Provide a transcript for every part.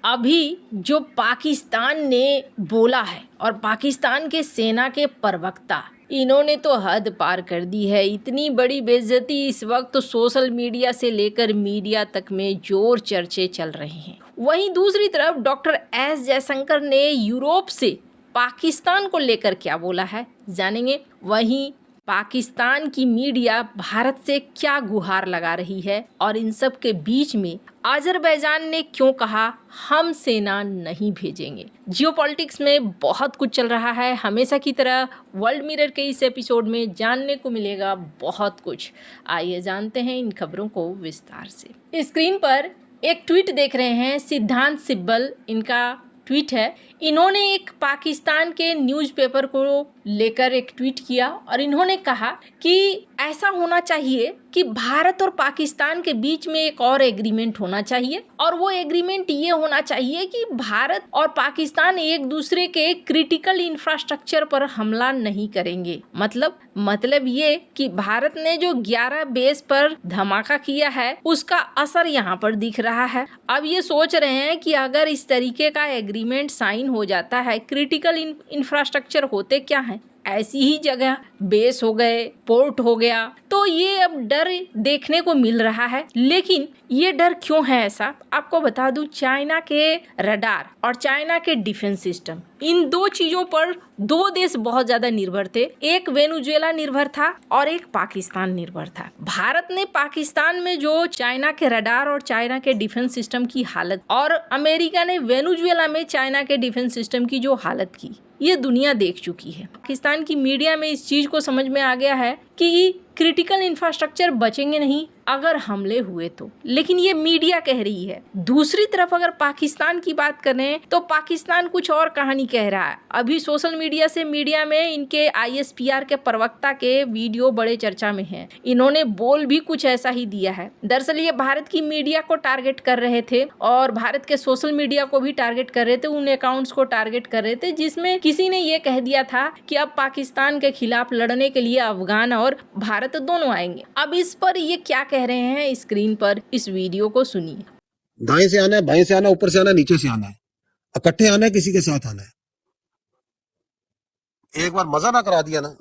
अभी जो पाकिस्तान ने बोला है और पाकिस्तान के सेना के प्रवक्ता, इन्होंने तो हद पार कर दी है। इतनी बड़ी बेइज्जती इस वक्त तो सोशल मीडिया से लेकर मीडिया तक में जोर चर्चे चल रहे हैं। वहीं दूसरी तरफ डॉक्टर एस जयशंकर ने यूरोप से पाकिस्तान को लेकर क्या बोला है, जानेंगे। वहीं पाकिस्तान की मीडिया भारत से क्या गुहार लगा रही है और इन सब के बीच में अजरबैजान ने क्यों कहा हम सेना नहीं भेजेंगे। जियोपॉलिटिक्स में बहुत कुछ चल रहा है। हमेशा की तरह वर्ल्ड मिरर के इस एपिसोड में जानने को मिलेगा बहुत कुछ। आइए जानते हैं इन खबरों को विस्तार से। स्क्रीन पर एक ट्वीट देख रहे हैं, सिद्धांत सिब्बल इनका ट्वीट है। इन्होंने एक पाकिस्तान के न्यूज़पेपर को लेकर एक ट्वीट किया और इन्होंने कहा कि ऐसा होना चाहिए कि भारत और पाकिस्तान के बीच में एक और एग्रीमेंट होना चाहिए और वो एग्रीमेंट ये होना चाहिए कि भारत और पाकिस्तान एक दूसरे के क्रिटिकल इंफ्रास्ट्रक्चर पर हमला नहीं करेंगे। मतलब ये कि भारत ने जो 11 बेस पर धमाका किया है उसका असर यहाँ पर दिख रहा है। अब ये सोच रहे हैं कि अगर इस तरीके का एग्रीमेंट साइन हो जाता है, क्रिटिकल इंफ्रास्ट्रक्चर होते क्या हैं, ऐसी ही जगह बेस हो गए, पोर्ट हो गया, तो ये अब डर देखने को मिल रहा है। लेकिन ये डर क्यों है ऐसा, आपको बता दूं, चाइना के रडार और चाइना के डिफेंस सिस्टम, इन दो चीजों पर दो देश बहुत ज्यादा निर्भर थे। एक वेनेजुएला निर्भर था और एक पाकिस्तान निर्भर था। भारत ने पाकिस्तान में जो चाइना के रडार और चाइना के डिफेंस सिस्टम की हालत, और अमेरिका ने वेनेजुएला में चाइना के डिफेंस सिस्टम की जो हालत की, ये दुनिया देख चुकी है। पाकिस्तान की मीडिया में इस चीज को समझ में आ गया है कि क्रिटिकल इंफ्रास्ट्रक्चर बचेंगे नहीं अगर हमले हुए तो, लेकिन ये मीडिया कह रही है। दूसरी तरफ अगर पाकिस्तान की बात करें तो पाकिस्तान कुछ और कहानी कह रहा है। अभी सोशल मीडिया में इनके ISPR के प्रवक्ता के वीडियो बड़े चर्चा में हैं। इन्होंने बोल भी कुछ ऐसा ही दिया है। दरअसल ये भारत की मीडिया को टारगेट कर रहे थे और भारत के सोशल मीडिया को भी टारगेट कर रहे थे, उन अकाउंट्स को टारगेट कर रहे थे जिसमें किसी ने ये कह दिया था कि अब पाकिस्तान के खिलाफ लड़ने के लिए अफगान और भारत दोनों आएंगे। अब इस पर ये क्या कह रहे हैं, स्क्रीन पर इस वीडियो को सुनिए। दाएं से आना है, बाएं से आना है, ऊपर से आना है, नीचे से आना है, इकट्ठे आना है, किसी के साथ आना है। एक बार मजा ना करा दिया ना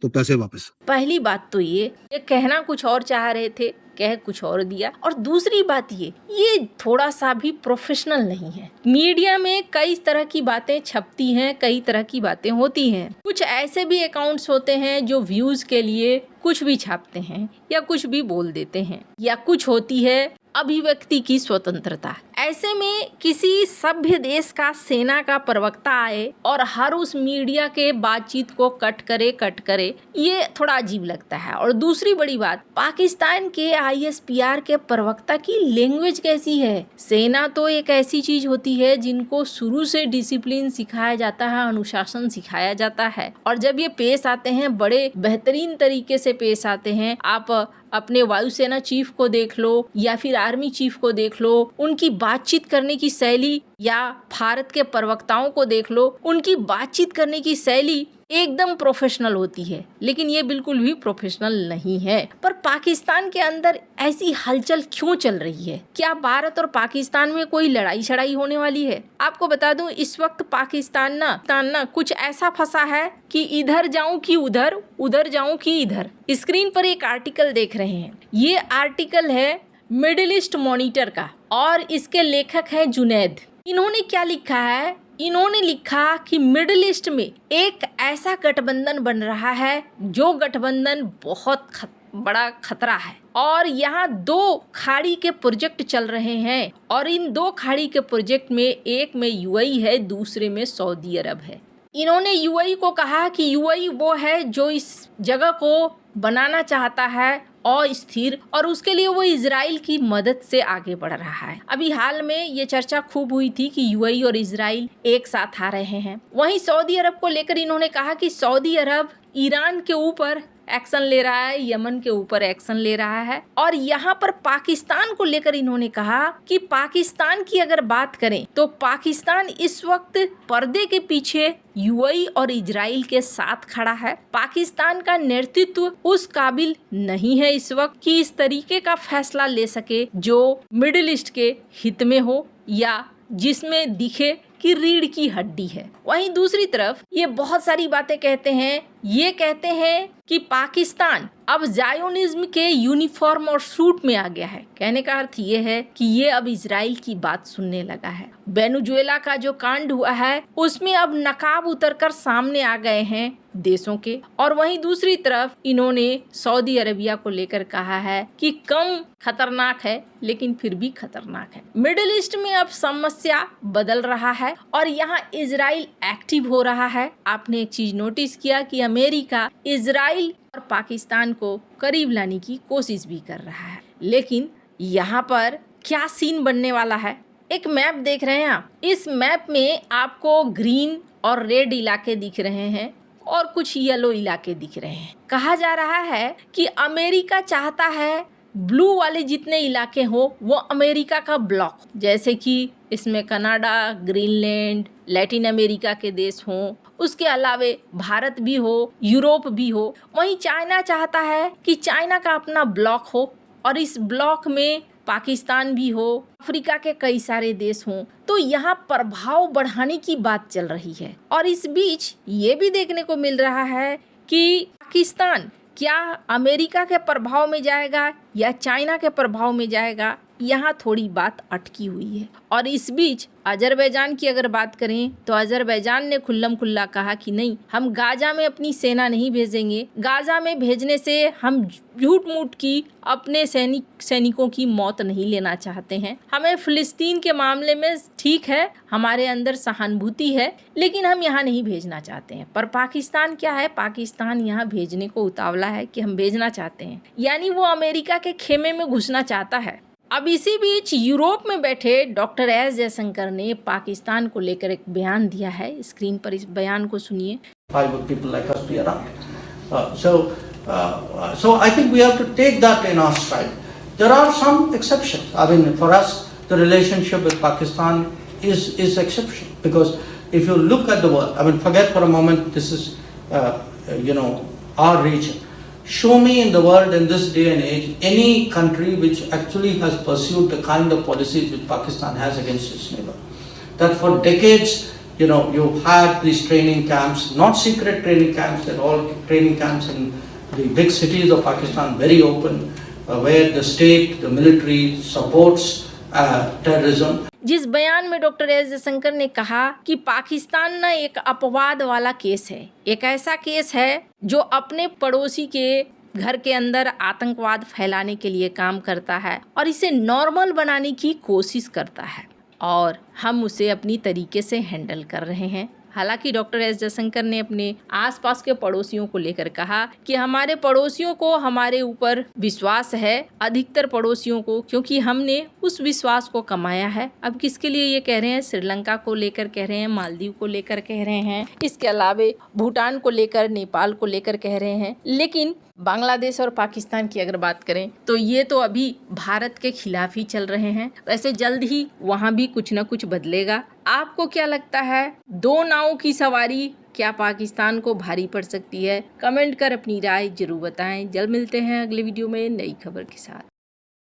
तो पैसे वापस। पहली बात तो ये कहना कुछ और चाह रहे थे, कह कुछ और दिया। और दूसरी बात ये थोड़ा सा भी प्रोफेशनल नहीं है। मीडिया में कई तरह की बातें छपती हैं, कई तरह की बातें होती हैं। कुछ ऐसे भी अकाउंट्स होते हैं जो व्यूज के लिए कुछ भी छापते हैं या कुछ भी बोल देते हैं, या कुछ होती है अभिव्यक्ति की स्वतंत्रता। ऐसे में किसी सभ्य देश का सेना का प्रवक्ता आए और हर उस मीडिया के बातचीत को कट करे, ये थोड़ा अजीब लगता है। और दूसरी बड़ी बात, पाकिस्तान के ISPR के प्रवक्ता की लैंग्वेज कैसी है। सेना तो एक ऐसी चीज होती है जिनको शुरू से डिसिप्लिन सिखाया जाता है, अनुशासन सिखाया जाता है, और जब ये पेश आते हैं बड़े बेहतरीन तरीके से पेश आते हैं। आप अपने वायुसेना चीफ को देख लो या फिर आर्मी चीफ को देख लो, उनकी बातचीत करने की शैली, या भारत के प्रवक्ताओं को देख लो, उनकी बातचीत करने की शैली एकदम प्रोफेशनल होती है। लेकिन ये बिल्कुल भी प्रोफेशनल नहीं है। पर पाकिस्तान के अंदर ऐसी हलचल क्यों चल रही है? क्या भारत और पाकिस्तान में कोई लड़ाई शड़ाई होने वाली है? आपको बता दूं, इस वक्त पाकिस्तान ना कुछ ऐसा फंसा है कि इधर जाऊं कि उधर, उधर जाऊं कि इधर। स्क्रीन पर एक आर्टिकल देख रहे हैं। ये आर्टिकल है मिडिल ईस्ट मॉनिटर का और इसके लेखक है जुनैद। इन्होंने क्या लिखा है? इन्होंने लिखा कि मिडिल ईस्ट में एक ऐसा गठबंधन बन रहा है जो गठबंधन बहुत बड़ा खतरा है, और यहाँ 2 खाड़ी के प्रोजेक्ट चल रहे हैं, और इन 2 खाड़ी के प्रोजेक्ट में एक में UAE है, दूसरे में सऊदी अरब है। इन्होंने UAE को कहा कि UAE वो है जो इस जगह को बनाना चाहता है अस्थिर, और उसके लिए वो इजराइल की मदद से आगे बढ़ रहा है। अभी हाल में ये चर्चा खूब हुई थी कि UAE और इजराइल एक साथ आ रहे हैं। वहीं सऊदी अरब को लेकर इन्होंने कहा कि सऊदी अरब ईरान के ऊपर एक्शन ले रहा है, यमन के ऊपर एक्शन ले रहा है, और यहाँ पर पाकिस्तान को लेकर इन्होंने कहा कि पाकिस्तान की अगर बात करें तो पाकिस्तान इस वक्त पर्दे के पीछे UAE और इजराइल के साथ खड़ा है। पाकिस्तान का नेतृत्व उस काबिल नहीं है इस वक्त कि इस तरीके का फैसला ले सके जो मिडिल ईस्ट के हित में हो या जिसमें दिखे कि रीढ़ की हड्डी है। वहीं दूसरी तरफ ये बहुत सारी बातें कहते हैं, ये कहते हैं कि पाकिस्तान अब जायोनिज्म के यूनिफॉर्म और सूट में आ गया है। कहने का अर्थ ये है कि ये अब इजराइल की बात सुनने लगा है। वेनेजुएला का जो कांड हुआ है उसमें अब नकाब उतरकर सामने आ गए हैं देशों के। और वहीं दूसरी तरफ इन्होंने सऊदी अरबिया को लेकर कहा है कि कम खतरनाक है लेकिन फिर भी खतरनाक है। मिडिल ईस्ट में अब समस्या बदल रहा है और यहाँ इजराइल एक्टिव हो रहा है। आपने एक चीज नोटिस किया कि अमेरिका इजराइल और पाकिस्तान को करीब लाने की कोशिश भी कर रहा है। लेकिन यहाँ पर क्या सीन बनने वाला है? एक मैप देख रहे हैं आप। इस मैप में आपको ग्रीन और रेड इलाके दिख रहे हैं और कुछ येलो इलाके दिख रहे हैं। कहा जा रहा है कि अमेरिका चाहता है ब्लू वाले जितने इलाके हो वो अमेरिका का ब्लॉक, जैसे कि इसमें कनाडा, ग्रीनलैंड, लैटिन अमेरिका के देश हों, उसके अलावे भारत भी हो, यूरोप भी हो। वहीं चाइना चाहता है कि चाइना का अपना ब्लॉक हो और इस ब्लॉक में पाकिस्तान भी हो, अफ्रीका के कई सारे देश हों। तो यहाँ प्रभाव बढ़ाने की बात चल रही है। और इस बीच ये भी देखने को मिल रहा है कि पाकिस्तान क्या अमेरिका के प्रभाव में जाएगा या चाइना के प्रभाव में जाएगा, यहाँ थोड़ी बात अटकी हुई है। और इस बीच अजरबैजान की अगर बात करें तो अजरबैजान ने खुल्लम खुल्ला कहा कि नहीं, हम गाजा में अपनी सेना नहीं भेजेंगे। गाजा में भेजने से हम झूठ मूठ की अपने सैनिकों की मौत नहीं लेना चाहते हैं। हमें फिलिस्तीन के मामले में ठीक है, हमारे अंदर सहानुभूति है, लेकिन हम यहाँ नहीं भेजना चाहते हैं। पर पाकिस्तान क्या है, पाकिस्तान यहाँ भेजने को उतावला है कि हम भेजना चाहते हैं, यानी वो अमेरिका के खेमे में घुसना चाहता है। अब इसी बीच यूरोप में बैठे डॉक्टर एस जयशंकर ने पाकिस्तान को लेकर एक बयान दिया है। स्क्रीन पर इस बयान को सुनिए। So I think we have to take that in our stride. There are some exceptions. I mean, for us, the relationship with Pakistan is exceptional, because if you look at the world, I mean, forget for a moment this is our region. Show me in the world in this day and age any country which actually has pursued the kind of policies which Pakistan has against its neighbor. That for decades, you've had these training camps, not secret training camps, they're all training camps in the big cities of Pakistan, very open, where the state, the military supports terrorism. जिस बयान में doctor S Jaishankar ने कहा कि पाकिस्तान ना एक अपवाद वाला केस है, एक ऐसा केस है जो अपने पड़ोसी के घर के अंदर आतंकवाद फैलाने के लिए काम करता है और इसे नॉर्मल बनाने की कोशिश करता है और हम उसे अपनी तरीके से हैंडल कर रहे हैं। हालांकि डॉक्टर एस जयशंकर ने अपने आसपास के पड़ोसियों को लेकर कहा कि हमारे पड़ोसियों को हमारे ऊपर विश्वास है, अधिकतर पड़ोसियों को, क्योंकि हमने उस विश्वास को कमाया है। अब किसके लिए ये कह रहे हैं? श्रीलंका को लेकर कह रहे हैं, मालदीव को लेकर कह रहे हैं, इसके अलावे भूटान को लेकर, नेपाल को लेकर कह रहे हैं। लेकिन बांग्लादेश और पाकिस्तान की अगर बात करें तो ये तो अभी भारत के खिलाफ ही चल रहे हैं। वैसे जल्द ही वहाँ भी कुछ ना कुछ बदलेगा। आपको क्या लगता है, दो नावों की सवारी क्या पाकिस्तान को भारी पड़ सकती है? कमेंट कर अपनी राय जरूर बताएं। जल्द मिलते हैं अगले वीडियो में नई खबर के साथ।